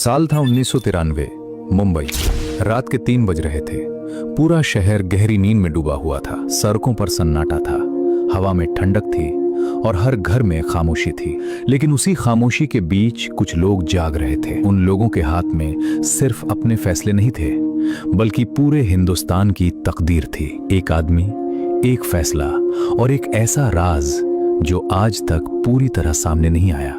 साल था 1993। मुंबई। रात के 3 बज रहे थे। पूरा शहर गहरी नींद में डूबा हुआ था। सड़कों पर सन्नाटा था, हवा में ठंडक थी और हर घर में खामोशी थी। लेकिन उसी खामोशी के बीच कुछ लोग जाग रहे थे। उन लोगों के हाथ में सिर्फ अपने फैसले नहीं थे, बल्कि पूरे हिंदुस्तान की तकदीर थी। एक आदमी, एक फैसला और एक ऐसा राज जो आज तक पूरी तरह सामने नहीं आया।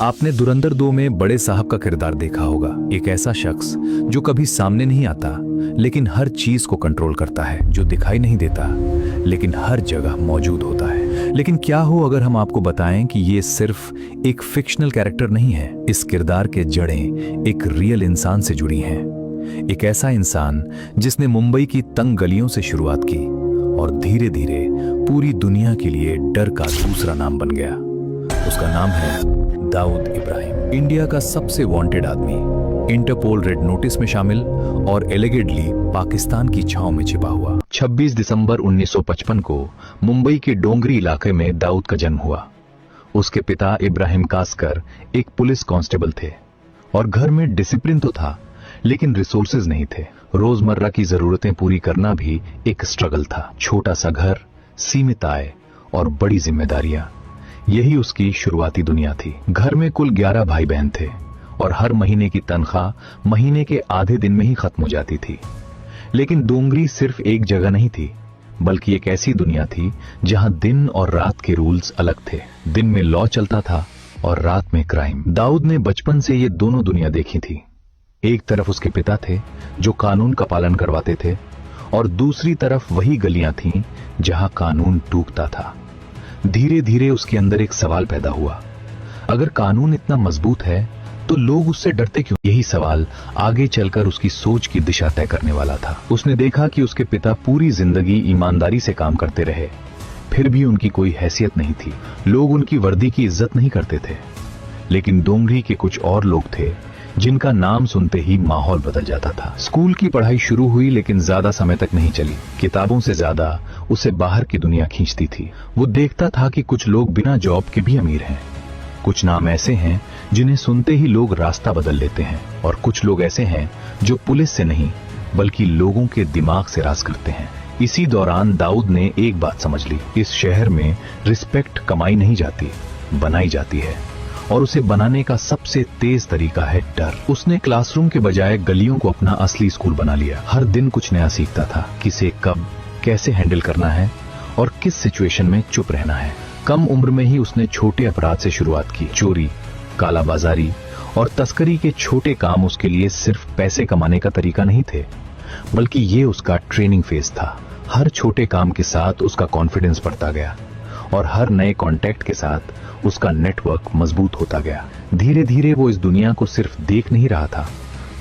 आपने धुरंधर 2 में बड़े साहब का किरदार देखा होगा। एक ऐसा शख्स जो कभी सामने नहीं आता लेकिन हर चीज को कंट्रोल करता है, जो दिखाई नहीं देता लेकिन हर जगह मौजूद होता है। लेकिन क्या हो अगर हम आपको बताएं कि ये सिर्फ एक फिक्शनल कैरेक्टर नहीं है। इस किरदार के जड़ें एक रियल इंसान से जुड़ी हैं। एक ऐसा इंसान जिसने मुंबई की तंग गलियों से शुरुआत की और धीरे धीरे पूरी दुनिया के लिए डर का दूसरा नाम बन गया। उसका नाम है दाऊद इब्राहिम। इंडिया का सबसे वांटेड आदमी, इंटरपोल रेड नोटिस में शामिल और एलिगेडली पाकिस्तान की छांव में छिपा हुआ। 26 दिसंबर 1955 को मुंबई के डोंगरी इलाके में दाऊद का जन्म हुआ। उसके पिता इब्राहिम कासकर एक पुलिस कांस्टेबल थे और घर में डिसिप्लिन तो था लेकिन रिसोर्सेज नहीं थे। रोजमर्रा की जरूरतें पूरी करना भी एक स्ट्रगल था। छोटा सा घर, सीमित आय और बड़ी जिम्मेदारियां, यही उसकी शुरुआती दुनिया थी। घर में कुल 11 भाई बहन थे और हर महीने की तनख्वाह महीने के आधे दिन में ही खत्म हो जाती थी। लेकिन डोंगरी सिर्फ एक जगह नहीं थी, बल्कि एक ऐसी दुनिया थी जहां दिन और रात के रूल्स अलग थे। दिन में लॉ चलता था और रात में क्राइम। दाऊद ने बचपन से ये दोनों दुनिया देखी थी। एक तरफ उसके पिता थे जो कानून का पालन करवाते थे और दूसरी तरफ वही गलियां थीं जहां कानून टूटता था। धीरे धीरे उसके अंदर एक सवाल पैदा हुआ, अगर कानून इतना मजबूत है तो लोग उससे डरते क्यों? यही सवाल आगे चलकर उसकी सोच की दिशा तय करने वाला था। उसने देखा कि उसके पिता पूरी जिंदगी ईमानदारी से काम करते रहे, फिर भी उनकी कोई हैसियत नहीं थी। लोग उनकी वर्दी की इज्जत नहीं करते थे। लेकिन डोंगरी के कुछ और लोग थे जिनका नाम सुनते ही माहौल बदल जाता था। स्कूल की पढ़ाई शुरू हुई लेकिन ज्यादा समय तक नहीं चली। किताबों से ज्यादा उसे बाहर की दुनिया खींचती थी। वो देखता था कि कुछ लोग बिना जॉब के भी अमीर हैं। कुछ नाम ऐसे हैं जिन्हें सुनते ही लोग रास्ता बदल लेते हैं और कुछ लोग ऐसे हैं जो पुलिस से नहीं बल्कि लोगों के दिमाग से राज करते हैं। इसी दौरान दाऊद ने एक बात समझ ली, इस शहर में रिस्पेक्ट कमाई नहीं जाती, बनाई जाती है और उसे बनाने का सबसे तेज तरीका है डर। उसने क्लासरूम के बजाय गलियों को अपना असली स्कूल बना लिया। हर दिन कुछ नया सीखता था, किसे कब कैसे हैंडल करना है और किस सिचुएशन में चुप रहना है। कम उम्र में ही उसने छोटे अपराध से शुरुआत की। चोरी, कालाबाजारी और तस्करी के छोटे काम उसके लिए सिर्फ पैसे कमाने का तरीका नहीं थे, बल्कि ये उसका ट्रेनिंग फेज था। हर छोटे काम के साथ उसका कॉन्फिडेंस बढ़ता गया और हर नए कॉन्टैक्ट के साथ उसका नेटवर्क मजबूत होता गया। धीरे धीरे वो इस दुनिया को सिर्फ देख नहीं रहा था,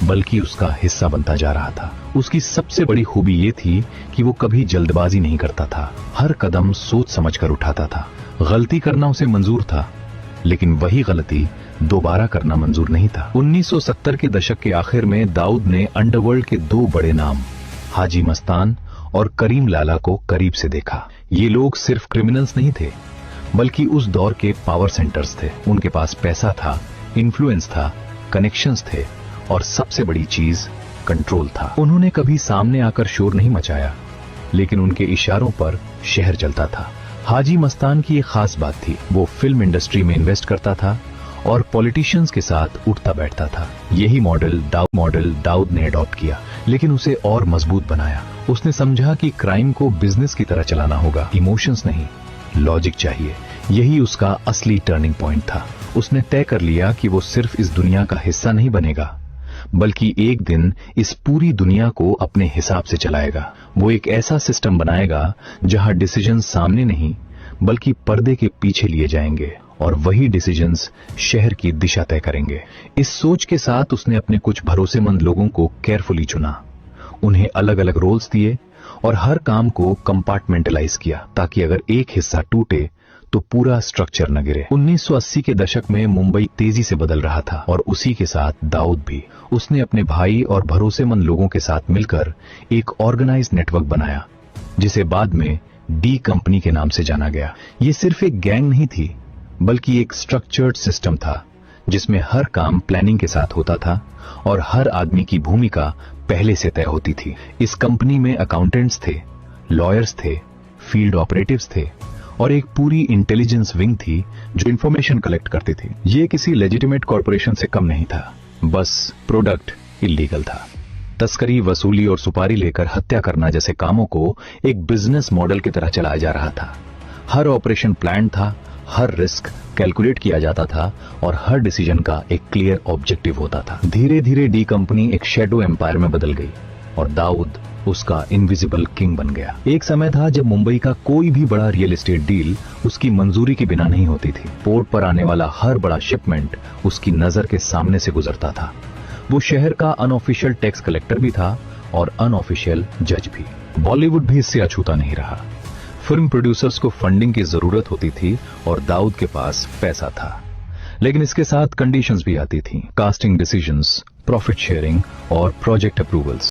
बल्कि उसका हिस्सा बनता जा रहा था। उसकी सबसे बड़ी खूबी ये थी कि वो कभी जल्दबाजी नहीं करता था। हर कदम सोच समझकर उठाता था। गलती करना उसे मंजूर था, लेकिन वही गलती दोबारा करना मंजूर नहीं था। 1970 के दशक के आखिर में दाऊद ने अंडरवर्ल्ड के 2 बड़े नाम हाजी मस्तान और करीम लाला को करीब से देखा। ये लोग सिर्फ क्रिमिनल्स नहीं थे, बल्कि उस दौर के पावर सेंटर्स थे। उनके पास पैसा था, इन्फ्लुएंस था, कनेक्शंस थे और सबसे बड़ी चीज कंट्रोल था। उन्होंने कभी सामने आकर शोर नहीं मचाया, लेकिन उनके इशारों पर शहर चलता था। हाजी मस्तान की एक खास बात थी, वो फिल्म इंडस्ट्री में इन्वेस्ट करता था और पॉलिटिशियंस के साथ उठता बैठता था। यही मॉडल दाऊद ने अडॉप्ट किया, लेकिन उसे और मजबूत बनाया। उसने समझा कि क्राइम को बिजनेस की तरह चलाना होगा, इमोशंस नहीं, लॉजिक चाहिए। यही उसका असली टर्निंग पॉइंट था। उसने तय कर लिया कि वो सिर्फ इस दुनिया का हिस्सा नहीं बनेगा, बल्कि एक दिन इस पूरी दुनिया को अपने हिसाब से चलाएगा। वो एक ऐसा सिस्टम बनाएगा जहां डिसीजन सामने नहीं बल्कि पर्दे के पीछे लिए जाएंगे और वही डिसीजंस शहर की दिशा तय करेंगे। इस सोच के साथ उसने अपने कुछ भरोसेमंद लोगों को केयरफुली चुना, उन्हें अलग अलग रोल्स दिए और हर काम को कंपार्टमेंटलाइज किया ताकि अगर एक हिस्सा टूटे तो पूरा स्ट्रक्चर न गिरे। 1980 के दशक में मुंबई तेजी से बदल रहा था और उसी के साथ दाऊद भी। उसने अपने भाई और भरोसेमंद लोगों के साथ मिलकर एक ऑर्गेनाइज्ड नेटवर्क बनाया, जिसे बाद में डी कंपनी के नाम से जाना गया। ये सिर्फ एक गैंग नहीं थी, बल्कि एक स्ट्रक्चर्ड सिस्टम था जिसमें हर काम प्लानिंग के साथ होता था और हर आदमी की भूमिका पहले से तय होती थी। इस कंपनी में अकाउंटेंट्स थे, लॉयर्स थे, फील्ड ऑपरेटिव्स थे और एक पूरी इंटेलिजेंस विंग थी जो इंफॉर्मेशन कलेक्ट करती थी। ये किसी लेजिटिमेट कॉर्पोरेशन से कम नहीं था, बस प्रोडक्ट इलीगल था। तस्करी, वसूली और सुपारी लेकर हत्या करना जैसे कामों को एक बिजनेस मॉडल की तरह चलाया जा रहा था। हर ऑपरेशन प्लान था, हर रिस्क कैलकुलेट किया जाता था और हर डिसीजन का एक क्लियर ऑब्जेक्टिव होता था। धीरे धीरे डी कंपनी एक शैडो एम्पायर में बदल गई और दाऊद उसका इनविजिबल किंग बन गया। एक समय था जब मुंबई का कोई भी बड़ा रियल एस्टेट डील उसकी मंजूरी के बिना नहीं होती थी। पोर्ट पर आने वाला हर बड़ा शिपमेंट उसकी नजर के सामने से गुजरता था। वो शहर का अनऑफिशियल टैक्स कलेक्टर भी था और अनऑफिशियल जज भी। बॉलीवुड भी इससे अछूता नहीं रहा। फिल्म प्रोड्यूसर्स को फंडिंग की जरूरत होती थी और दाऊद के पास पैसा था, लेकिन इसके साथ कंडीशंस भी आती थी। कास्टिंग डिसीजंस, प्रॉफिट शेयरिंग और प्रोजेक्ट अप्रूवल्स।